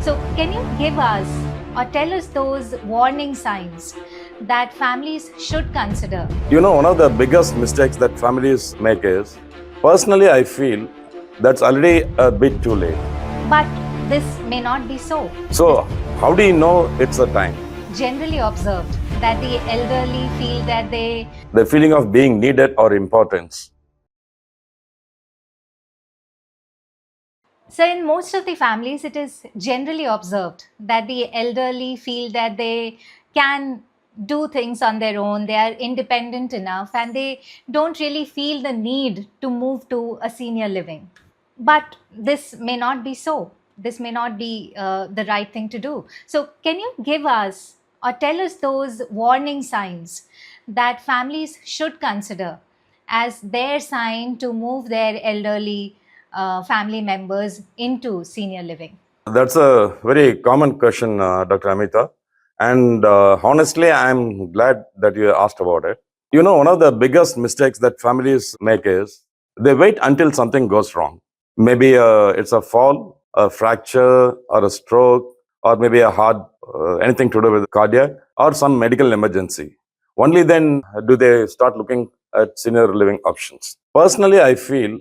So, can you give us or tell us those warning signs that families should consider? One of the biggest mistakes that families make is, personally, I feel that's already a bit too late. But this may not be so. So, how do you know it's a time? Generally observed that the elderly feel that The feeling of being needed or importance. So, in most of the families, it is generally observed that the elderly feel that they can do things on their own, they are independent enough, and they don't really feel the need to move to a senior living. But this may not be so. This may not be the right thing to do. So, can you give us or tell us those warning signs that families should consider as their sign to move their elderly family members into senior living? That's a very common question, Dr. Amita. And honestly, I'm glad that you asked about it. One of the biggest mistakes that families make is they wait until something goes wrong. Maybe it's a fall, a fracture, or a stroke, or maybe a heart, anything to do with cardiac, or some medical emergency. Only then do they start looking at senior living options. Personally, I feel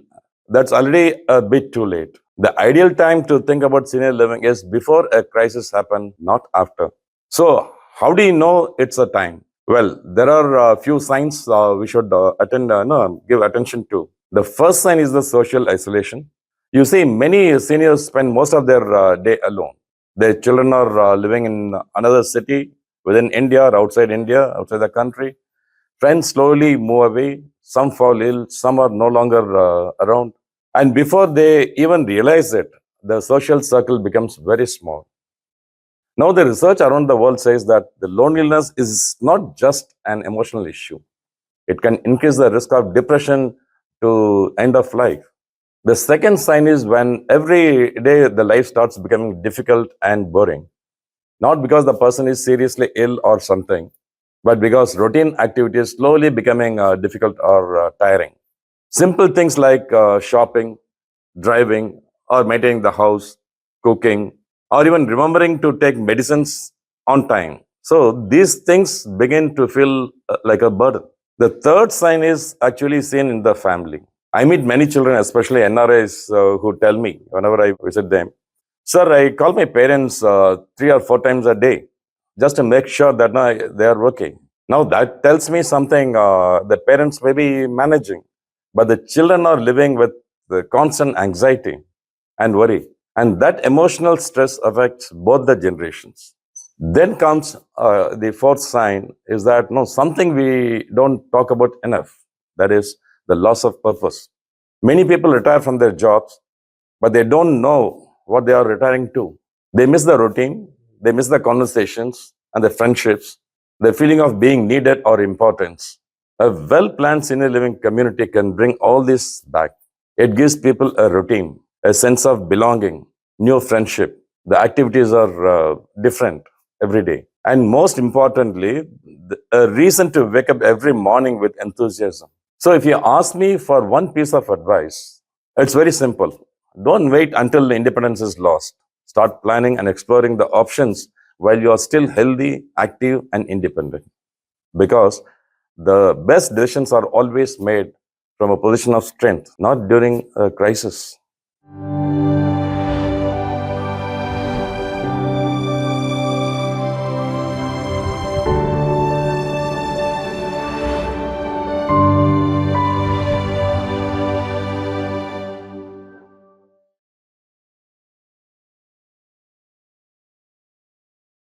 that's already a bit too late. The ideal time to think about senior living is before a crisis happens, not after. So, how do you know it's a time? Well, there are a few signs we should give attention to. The first sign is the social isolation. You see, many seniors spend most of their day alone. Their children are living in another city within India or outside the country. Friends slowly move away. Some fall ill. Some are no longer around. And before they even realize it, the social circle becomes very small. Now, the research around the world says that the loneliness is not just an emotional issue. It can increase the risk of depression to end of life. The second sign is when every day the life starts becoming difficult and boring. Not because the person is seriously ill or something, but because routine activities slowly becoming difficult or tiring. Simple things like shopping, driving, or maintaining the house, cooking, or even remembering to take medicines on time. So these things begin to feel like a burden. The third sign is actually seen in the family. I meet many children, especially NRIs, who tell me whenever I visit them, "Sir, I call my parents 3 or 4 times a day just to make sure that they are okay." Now that tells me something the parents may be managing, but the children are living with the constant anxiety and worry. And that emotional stress affects both the generations. Then comes the fourth sign is that something we don't talk about enough. That is the loss of purpose. Many people retire from their jobs, but they don't know what they are retiring to. They miss the routine, they miss the conversations and the friendships, the feeling of being needed or importance. A well-planned senior living community can bring all this back. It gives people a routine, a sense of belonging, new friendship. The activities are different every day. And most importantly, a reason to wake up every morning with enthusiasm. So if you ask me for one piece of advice, it's very simple. Don't wait until the independence is lost. Start planning and exploring the options while you are still healthy, active, and independent. Because the best decisions are always made from a position of strength, not during a crisis.